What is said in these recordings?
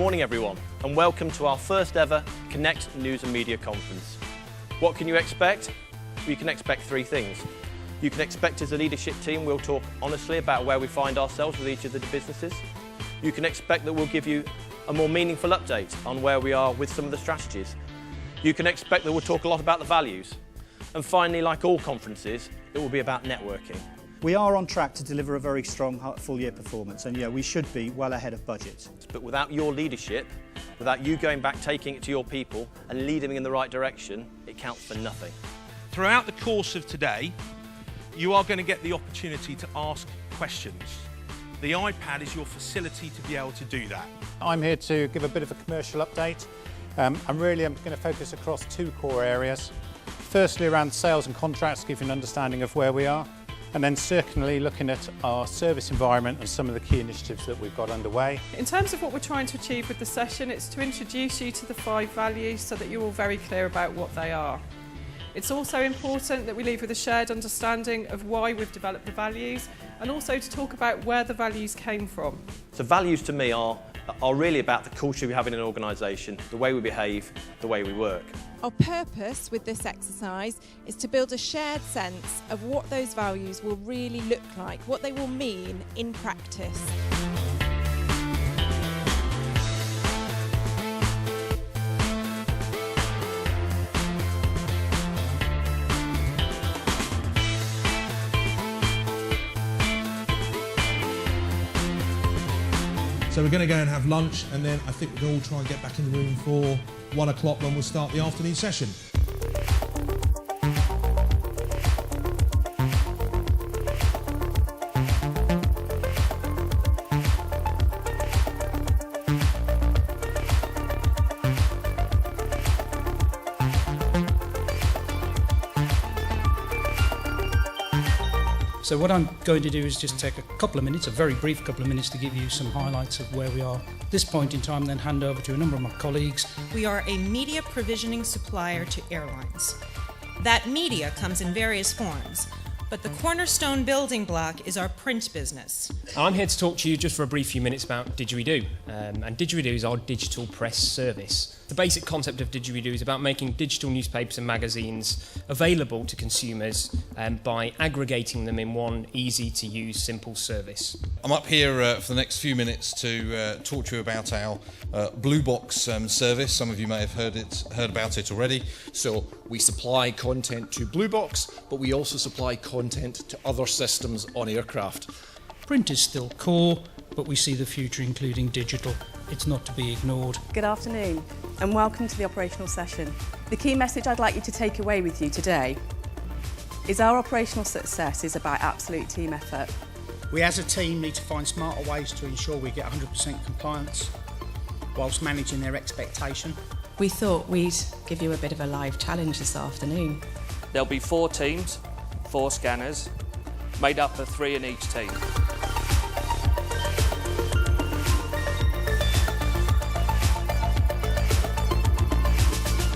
morning everyone and welcome to our first ever Connect News and Media Conference. What can you expect? Well, you can expect three things. You can expect as a leadership team we'll talk honestly about where we find ourselves with each of the businesses. You can expect that we'll give you a more meaningful update on where we are with some of the strategies. You can expect that we'll talk a lot about the values. And finally, like all conferences, it will be about networking. We are on track to deliver a very strong full year performance, and yeah, we should be well ahead of budget. But without your leadership, without you going back, taking it to your people and leading them in the right direction, it counts for nothing. Throughout the course of today, you are going to get the opportunity to ask questions. The iPad is your facility to be able to do that. I'm here to give a bit of a commercial update. I'm going to focus across two core areas. Firstly, around sales and contracts, give you an understanding of where we are. And then secondly, looking at our service environment and some of the key initiatives that we've got underway. In terms of what we're trying to achieve with the session, it's to introduce you to the 5 values so that you're all very clear about what they are. It's also important that we leave with a shared understanding of why we've developed the values and also to talk about where the values came from. So values to me are really about the culture we have in an organisation, the way we behave, the way we work. Our purpose with this exercise is to build a shared sense of what those values will really look like, what they will mean in practice. So we're going to go and have lunch, and then I think we're going to all try and get back in the room for 1 o'clock when we'll start the afternoon session. So what I'm going to do is just take a couple of minutes, a very brief couple of minutes, to give you some highlights of where we are at this point in time, then hand over to a number of my colleagues. We are a media provisioning supplier to airlines. That media comes in various forms, but the cornerstone building block is our print business. I'm here to talk to you just for a brief few minutes about Didgeridoo. And Didgeridoo is our digital press service. The basic concept of Didgeridoo is about making digital newspapers and magazines available to consumers by aggregating them in one easy-to-use, simple service. I'm up here for the next few minutes to talk to you about our Blue Box service. Some of you may have heard about it already. So we supply content to Blue Box, but we also supply content to other systems on aircraft. Print is still core, but we see the future including digital. It's not to be ignored. Good afternoon and welcome to the operational session. The key message I'd like you to take away with you today is our operational success is about absolute team effort. We as a team need to find smarter ways to ensure we get 100% compliance whilst managing their expectation. We thought we'd give you a bit of a live challenge this afternoon. There'll be 4 teams, 4 scanners, made up of 3 in each team.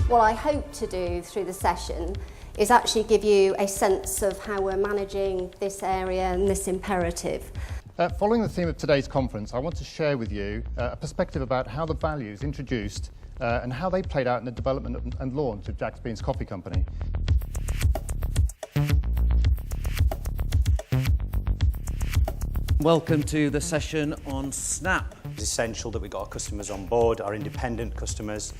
What I hope to do through the session is actually give you a sense of how we're managing this area and this imperative. Following the theme of today's conference, I want to share with you a perspective about how the values introduced and how they played out in the development and launch of Jack's Beans Coffee Company. Welcome to the session on Snap. It's essential that we got our customers on board, our independent customers,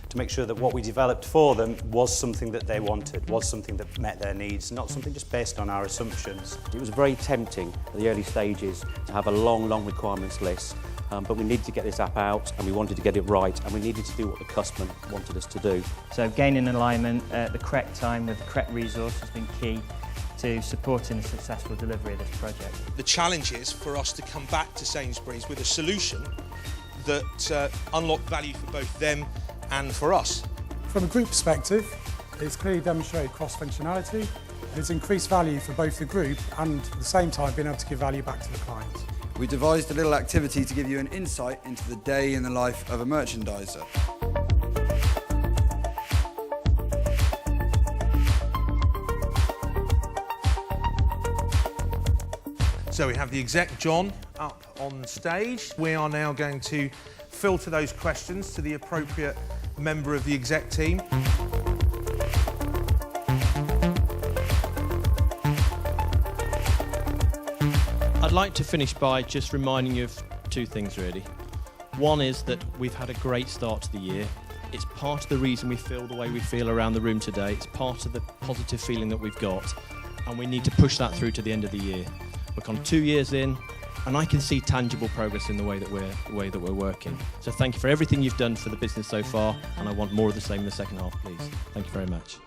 to make sure that what we developed for them was something that they wanted, was something that met their needs, not something just based on our assumptions. It was very tempting at the early stages to have a long requirements list, but we needed to get this app out and we wanted to get it right and we needed to do what the customer wanted us to do. So gaining alignment at the correct time with the correct resource has been key to supporting the successful delivery of this project. The challenge is for us to come back to Sainsbury's with a solution that unlocked value for both them and for us. From a group perspective, it's clearly demonstrated cross-functionality and it's increased value for both the group and at the same time being able to give value back to the client. We devised a little activity to give you an insight into the day in the life of a merchandiser. So we have the exec, John, up on stage. We are now going to filter those questions to the appropriate member of the exec team. I'd like to finish by just reminding you of two things really. One is that we've had a great start to the year. It's part of the reason we feel the way we feel around the room today. It's part of the positive feeling that we've got, and we need to push that through to the end of the year. We're on 2 years in, and I can see tangible progress in the way that we're working. So thank you for everything you've done for the business so far, and I want more of the same in the second half, please. Thank you very much.